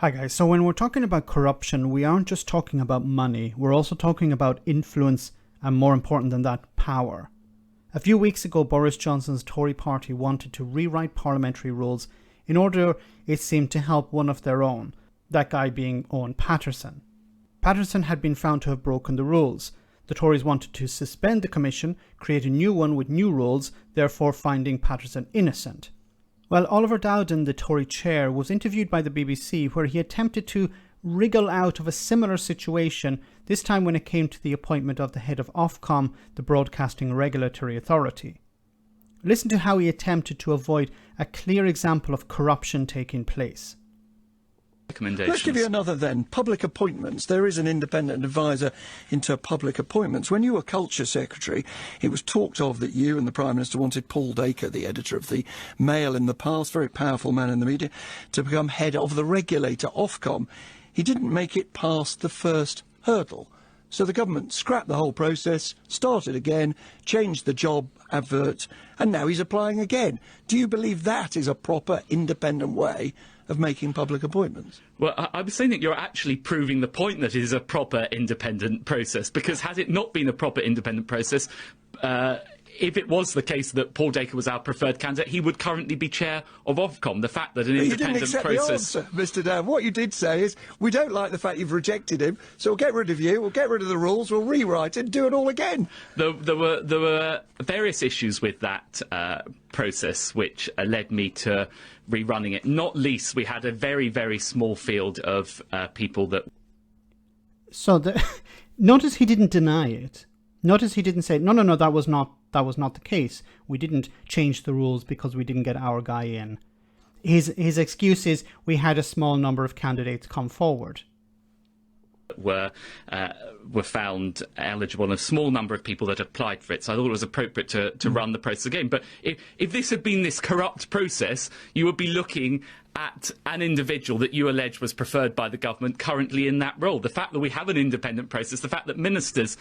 Hi guys, so when we're talking about corruption, we aren't just talking about money, we're also talking about influence and, more important than that, power. A few weeks ago, Boris Johnson's Tory party wanted to rewrite parliamentary rules in order, it seemed, to help one of their own, that guy being Owen Paterson. Paterson had been found to have broken the rules. The Tories wanted to suspend the commission, create a new one with new rules, therefore finding Paterson innocent. Well, Oliver Dowden, the Tory chair, was interviewed by the BBC where he attempted to wriggle out of a similar situation, this time when it came to the appointment of the head of Ofcom, the Broadcasting Regulatory Authority. Listen to how he attempted to avoid a clear example of corruption taking place. Let's give you another then. Public appointments. There is an independent advisor into public appointments. When you were Culture Secretary, it was talked of that you and the Prime Minister wanted Paul Dacre, the editor of the Mail in the past, very powerful man in the media, to become head of the regulator, Ofcom. He didn't make it past the first hurdle. So the government scrapped the whole process, started again, changed the job advert, and now he's applying again. Do you believe that is a proper independent way of making public appointments? Well, I was saying that you're actually proving the point that it is a proper independent process, because had it not been a proper independent process, if it was the case that Paul Dacre was our preferred candidate, he would currently be chair of Ofcom. The fact that an independent process... You didn't accept the answer, Mr. Dowden. What you did say is, we don't like the fact you've rejected him, so we'll get rid of you, we'll get rid of the rules, we'll rewrite it, do it all again. There were various issues with that process which led me to rerunning it. Not least, we had a very, very small field of people that... So, notice he didn't deny it. Notice he didn't say, no, that was not the case. We didn't change the rules because we didn't get our guy in. His excuse is, we had a small number of candidates come forward. Were found eligible, and a small number of people that applied for it. So I thought it was appropriate to run the process again. But if this had been this corrupt process, you would be looking at an individual that you allege was preferred by the government currently in that role. The fact that we have an independent process, the fact that ministers,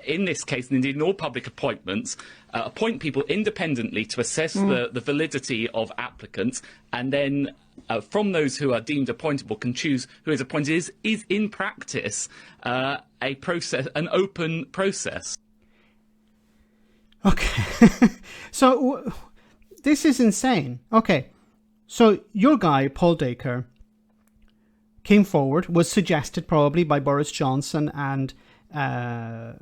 in this case, and indeed in all public appointments, appoint people independently to assess the validity of applicants, and then from those who are deemed appointable can choose who is appointed, is in practice a process, an open process. Okay, so this is insane. Okay. So your guy, Paul Dacre, came forward, was suggested probably by Boris Johnson and the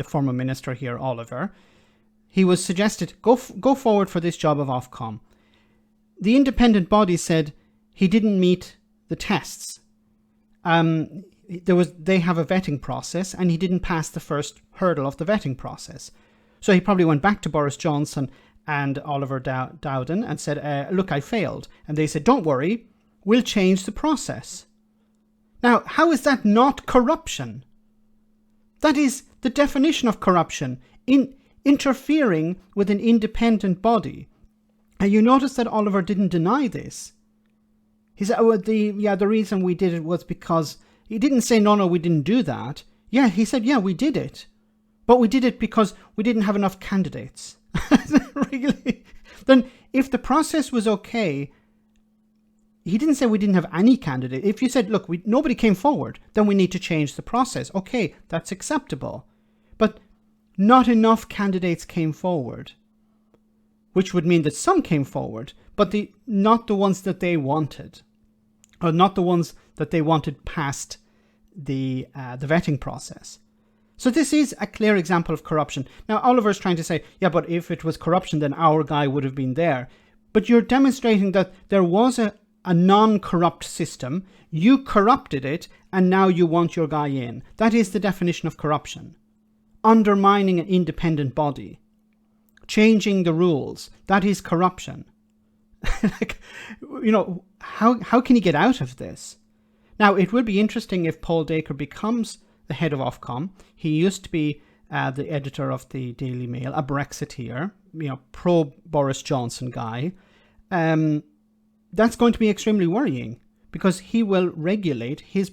former minister here, Oliver. He was suggested, go forward for this job of Ofcom. The independent body said he didn't meet the tests. They have a vetting process, and he didn't pass the first hurdle of the vetting process. So he probably went back to Boris Johnson and Oliver Dowden and said, look, I failed. And they said, don't worry, we'll change the process. Now, how is that not corruption? That is the definition of corruption, interfering with an independent body. And you notice that Oliver didn't deny this. He said, the reason we did it was because... He didn't say, no, we didn't do that. Yeah, he said, yeah, we did it. But we did it because we didn't have enough candidates. Really? Then if the process was okay, he didn't say we didn't have any candidate. If you said, look, nobody came forward, then we need to change the process. Okay, that's acceptable. But not enough candidates came forward, which would mean that some came forward, but not the ones that they wanted, or not the ones that they wanted past the vetting process. So this is a clear example of corruption. Now, Oliver's trying to say, yeah, but if it was corruption, then our guy would have been there. But you're demonstrating that there was a non-corrupt system. You corrupted it, and now you want your guy in. That is the definition of corruption. Undermining an independent body. Changing the rules. That is corruption. How can you get out of this? Now, it will be interesting if Paul Dacre becomes the head of Ofcom. He used to be the editor of the Daily Mail, a Brexiteer, pro-Boris Johnson guy. That's going to be extremely worrying, because he will regulate, his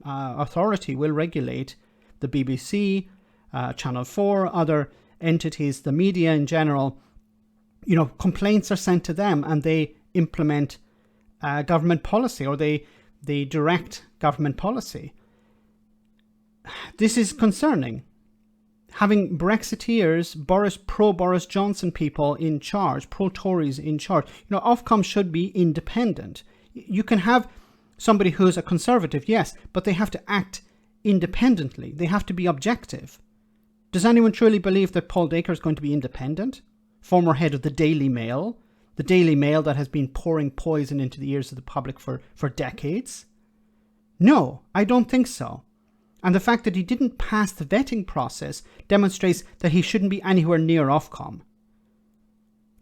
authority will regulate the BBC, Channel 4, other entities, the media in general. Complaints are sent to them, and they implement government policy, or they direct government policy. This is concerning. Having Brexiteers, pro-Boris Johnson people in charge, pro-Tories in charge. Ofcom should be independent. You can have somebody who's a conservative, yes, but they have to act independently. They have to be objective. Does anyone truly believe that Paul Dacre is going to be independent? Former head of the Daily Mail that has been pouring poison into the ears of the public for decades? No, I don't think so. And the fact that he didn't pass the vetting process demonstrates that he shouldn't be anywhere near Ofcom.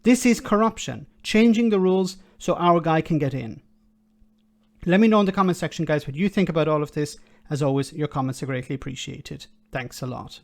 This is corruption, changing the rules so our guy can get in. Let me know in the comment section, guys, what you think about all of this. As always, your comments are greatly appreciated. Thanks a lot.